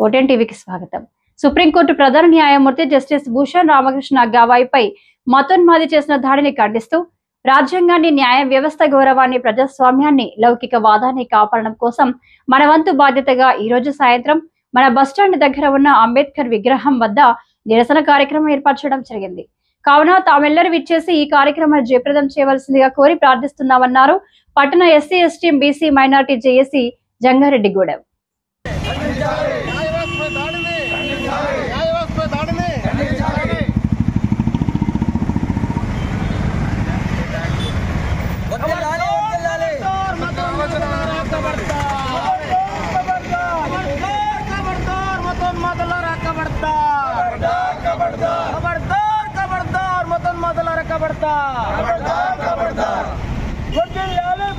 ఓటెన్ టీవీకి స్వాగతం. సుప్రీంకోర్టు ప్రధాన న్యాయమూర్తి జస్టిస్ భూషణ్ రామకృష్ణ గవాయిపై మతోన్మాది చేసిన దాడిని ఖండిస్తూ రాజ్యాంగాన్ని, న్యాయ వ్యవస్థ గౌరవాన్ని, ప్రజాస్వామ్యాన్ని, లౌకిక వాదాన్ని కాపాడడం కోసం మన వంతు బాధ్యతగా ఈ రోజు సాయంత్రం మన బస్టాండ్ దగ్గర ఉన్న అంబేద్కర్ విగ్రహం వద్ద నిరసన కార్యక్రమం ఏర్పాటు చేయడం జరిగింది. కావున తామెల్లరూ విచ్చేసి ఈ కార్యక్రమాన్ని జయప్రదం చేయవలసిందిగా కోరి ప్రార్థిస్తున్నామన్నారు పట్టణ SC, ST, BC, minority JAC Jangareddygudem.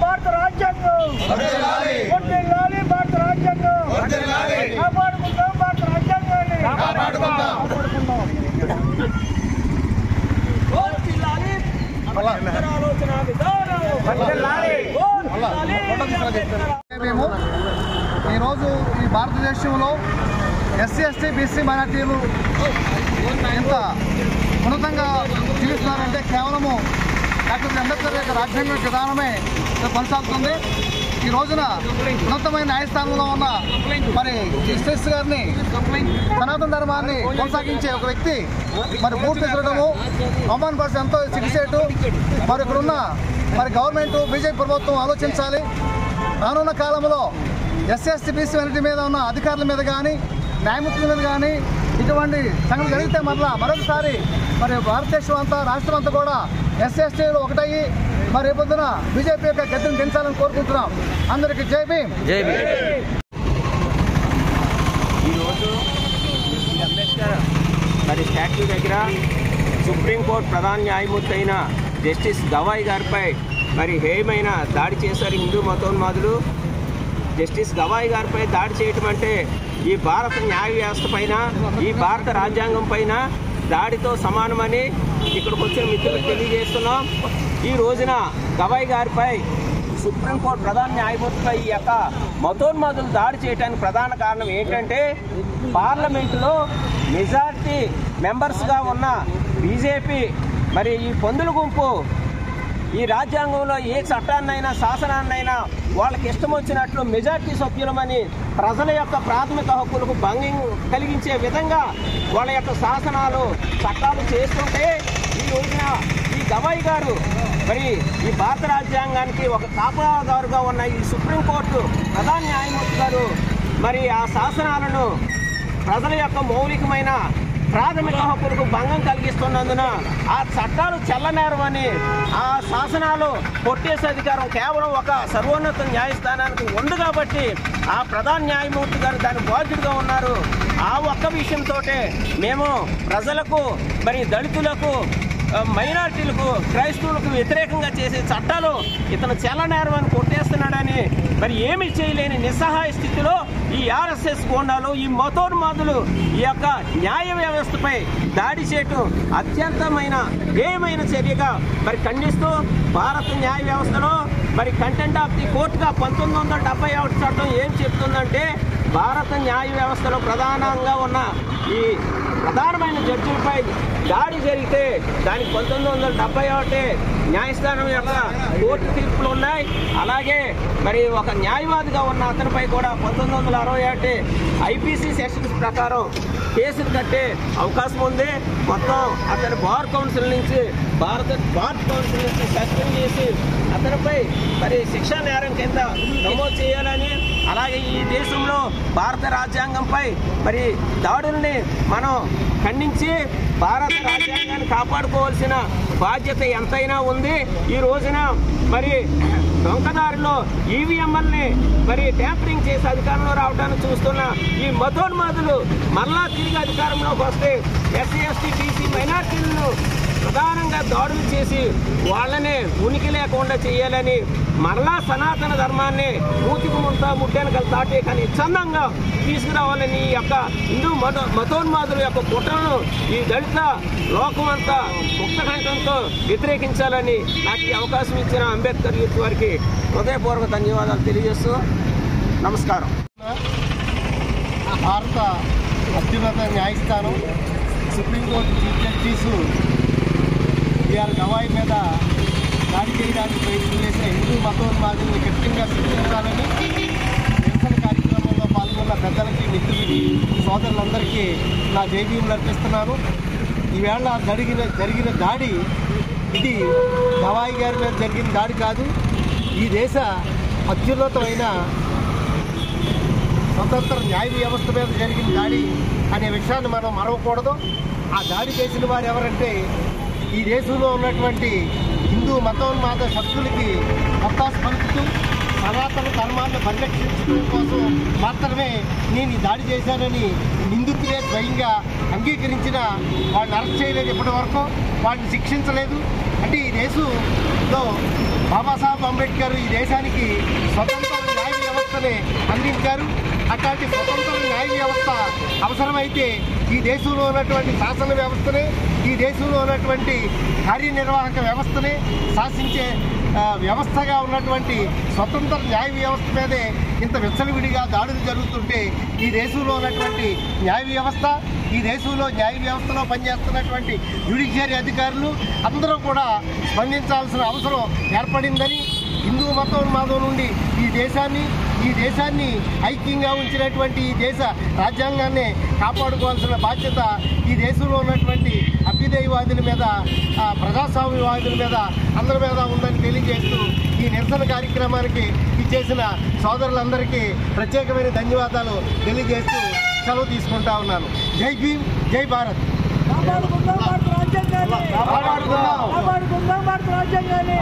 భారత రాజ్యాంగం కాపాడుకుందాం, భారత రాజ్యాంగాన్ని మేము ఈరోజు ఈ భారతదేశంలో ఎస్సీ, ఎస్టీ, బీసీ, మైనార్టీలు ఎంత ఉన్నతంగా జీవిస్తున్నారంటే కేవలము డాక్టర్ అంబేద్కర్ యొక్క రాజ్యాంగ విధానమే కొనసాగుతుంది. ఈ రోజున ఉన్నతమైన న్యాయస్థానంలో ఉన్న మరి జస్టిస్ గారిని సనాతన ధర్మాన్ని కొనసాగించే ఒక వ్యక్తి మరి బూట్లు ఎదురడము, అవమానపరిచి ఎంతో సిగ్గుచేటు. మరి ఇక్కడున్న మరి గవర్నమెంట్, బీజేపీ ప్రభుత్వం ఆలోచించాలి. రానున్న కాలంలో ఎస్సీ, ఎస్టీ, బీసీ మైనారిటీ మీద ఉన్న అధికారుల మీద కానీ, న్యాయమూర్తుల మీద కానీ ఇటువంటి సంఘటన జరిగితే మరొకసారి మరి భారతదేశం అంతా, రాష్ట్రం అంతా కూడా ఎస్సీ, ఎస్టీలు ఒకటయ్యి మరి రేపొద్దున బీజేపీ యొక్క గద్దెను దించాలని కోరుకుంటున్నాం. అందరికీ జై భీమ్. ఈరోజు అంబేద్కర్ మరి స్టాట్యూ దగ్గర సుప్రీంకోర్టు ప్రధాన న్యాయమూర్తి అయిన జస్టిస్ గవాయి గారిపై మరి హేయమైన దాడి చేశారు హిందూ మతోన్మాదులు. జస్టిస్ గవాయి గారిపై దాడి చేయటం అంటే ఈ భారత న్యాయ వ్యవస్థ పైన, ఈ భారత రాజ్యాంగం పైన దాడితో సమానమని ఇక్కడికి వచ్చిన మిత్రులకు తెలియజేస్తున్నాం. ఈ రోజున గవాయి గారిపై సుప్రీంకోర్టు ప్రధాన న్యాయమూర్తిపై ఈ యొక్క మతోన్మాదులు దాడి చేయడానికి ప్రధాన కారణం ఏంటంటే పార్లమెంటులో మెజారిటీ మెంబర్స్గా ఉన్న బీజేపీ మరి ఈ పందుల గుంపు ఈ రాజ్యాంగంలో ఏ చట్టాన్నైనా, శాసనాన్నైనా వాళ్ళకి ఇష్టం వచ్చినట్లు మెజార్టీ సభ్యులమని ప్రజల యొక్క ప్రాథమిక హక్కులకు భంగం కలిగించే విధంగా వాళ్ళ యొక్క శాసనాలు, చట్టాలు చేస్తుంటే ఈ రోజున ఈ గవాయి గారు మరి ఈ భారత రాజ్యాంగానికి ఒక కాపలాదారుగా ఉన్న ఈ సుప్రీంకోర్టు ప్రధాన న్యాయమూర్తి గారు మరి ఆ శాసనాలను ప్రజల యొక్క మౌలికమైన ప్రాథమిక హక్కులకు భంగం కలిగిస్తున్నందున ఆ చట్టాలు చెల్లనేరవని, ఆ శాసనాలు కొట్టేసే అధికారం కేవలం ఒక సర్వోన్నత న్యాయస్థానానికి ఉంది కాబట్టి ఆ ప్రధాన న్యాయమూర్తి గారు దాని బాధ్యుడిగా ఉన్నారు. ఆ ఒక్క విషయంతో మేము ప్రజలకు మరి దళితులకు, మైనార్టీలకు, క్రైస్తవులకు వ్యతిరేకంగా చేసే చట్టాలు ఇతను చెల్లనేరవని కొట్టేస్తున్నాడని మరి ఏమీ చేయలేని నిస్సహాయ స్థితిలో ఈ ఆర్ఎస్ఎస్ గోండాలు, ఈ మతోన్మాదులు ఈ యొక్క న్యాయ వ్యవస్థపై దాడి చేయటం అత్యంతమైన ఏమైన చర్యగా మరి ఖండిస్తూ భారత న్యాయ వ్యవస్థలో మరి కంటెంట్ ఆఫ్ ది కోర్టుగా 1971 చట్టం ఏం చెప్తుందంటే భారత న్యాయ వ్యవస్థలో ప్రధానంగా ఉన్న ఈ ప్రధానమైన జడ్జిలపై దాడి జరిగితే దానికి 1971 న్యాయస్థానం యొక్క కోర్టు తీర్పులు ఉన్నాయి. అలాగే మరి ఒక న్యాయవాదిగా ఉన్న అతనిపై కూడా 1961 ఐపీసీ సెక్షన్స్ ప్రకారం కేసులు కట్టే అవకాశం ఉంది. మొత్తం అతని బార్ కౌన్సిల్ నుంచి, భారత బార్ కౌన్సిల్ నుంచి సస్పెండ్ చేసి అతనిపై మరి శిక్షా నేరం కింద నమోదు చేయాలని, అలాగే ఈ దేశంలో భారత రాజ్యాంగంపై మరి దాడుల్ని మనం ఖండించి భారత రాజ్యాంగాన్ని కాపాడుకోవాల్సిన బాధ్యత ఎంతైనా ఉంది. ఈ రోజున మరి దొంగదారిలో ఈవీఎంఎల్ని మరి ట్యాంపరింగ్ చేసి అధికారంలో రావడానికి చూస్తున్న ఈ మతోన్మాదులు మళ్ళా తిరిగి అధికారంలోకి వస్తే ఎస్సీ, ఎస్టీ, బీసీ, మైనార్టీలను ప్రధానంగా దాడులు చేసి వాళ్ళనే ఉనికి లేకుండా చేయాలని, మరలా సనాతన ధర్మాన్ని మూతికి ముట్టెనకలు తాటే కానీ చందంగా తీసుకురావాలని ఈ యొక్క హిందూ మతోన్మాదుల యొక్క కుట్రను ఈ దళిత లోకమంతా ముక్తకంఠంతో వ్యతిరేకించాలని నాకు ఈ అవకాశం ఇచ్చిన అంబేద్కర్ యూత్ వారికి హృదయపూర్వక ధన్యవాదాలు తెలియజేస్తూ నమస్కారం. భారత అత్యున్నత న్యాయస్థానం supreme court chief justice B R Gavai మీద దాడి చేయడానికి ప్రయత్నం చేసే హిందూ మతోన్మాదుల్ని కఠినంగా శిక్షించాలని నిరసన కార్యక్రమంలో పాల్గొన్న పెద్దలకి మిత్రులకి సోదరులందరికీ నా జైభీములు అర్పిస్తున్నాను. ఈవేళ జరిగిన దాడి ఇది గవాయ్ గారి మీద జరిగిన దాడి కాదు, ఈ దేశ అత్యున్నతమైన స్వతంత్ర న్యాయ వ్యవస్థ మీద జరిగిన దాడి అనే విషయాన్ని మనం మరవకూడదు. ఆ దాడి చేసిన వారు ఎవరంటే ఈ దేశంలో ఉన్నటువంటి హిందూ మతోన్మాద శక్తులకి ఒత్తాసు పలుకుతూ సనాతన ధర్మాన్ని పరిరక్షించడం కోసం మాత్రమే నేను ఈ దాడి చేశానని నిందితులే స్వయంగా అంగీకరించిన వాడిని అరెస్ట్ చేయలేదు, ఇప్పటి వరకు వాడిని శిక్షించలేదు. అంటే ఈ దేశంలో బాబాసాహెబ్ అంబేద్కర్ ఈ దేశానికి స్వతంత్ర న్యాయ వ్యవస్థని అందించారు. అట్లాంటి స్వతంత్ర న్యాయ వ్యవస్థ అవసరమైతే ఈ దేశంలో ఉన్నటువంటి శాసన వ్యవస్థనే, ఈ దేశంలో ఉన్నటువంటి కార్యనిర్వాహక వ్యవస్థనే శాసించే వ్యవస్థగా ఉన్నటువంటి స్వతంత్ర న్యాయ వ్యవస్థ మీదే ఇంత విచ్చలవిడిగా దాడులు జరుగుతుంటే ఈ దేశంలో ఉన్నటువంటి న్యాయ వ్యవస్థ, ఈ దేశంలో న్యాయ వ్యవస్థలో పనిచేస్తున్నటువంటి జ్యుడిషియరీ అధికారులు అందరూ కూడా స్పందించాల్సిన అవసరం ఏర్పడిందని, హిందూ మతోన్మాదం నుండి ఈ దేశాన్ని ఐక్యంగా ఉంచినటువంటి ఈ దేశ రాజ్యాంగాన్ని కాపాడుకోవాల్సిన బాధ్యత ఈ దేశంలో ఉన్నటువంటి అభ్యుదయవాదుల మీద, ప్రజాస్వామ్యవాదుల మీద, అందరి మీద ఉందని తెలియజేస్తూ ఈ నిరసన కార్యక్రమానికి ఇచ్చేసిన సోదరులందరికీ ప్రత్యేకమైన ధన్యవాదాలు తెలియజేస్తూ సెలవు తీసుకుంటా ఉన్నాను. జై భీమ్, జై భారత్. కాపాడుకుందాం భారత రాజ్యాంగాన్ని.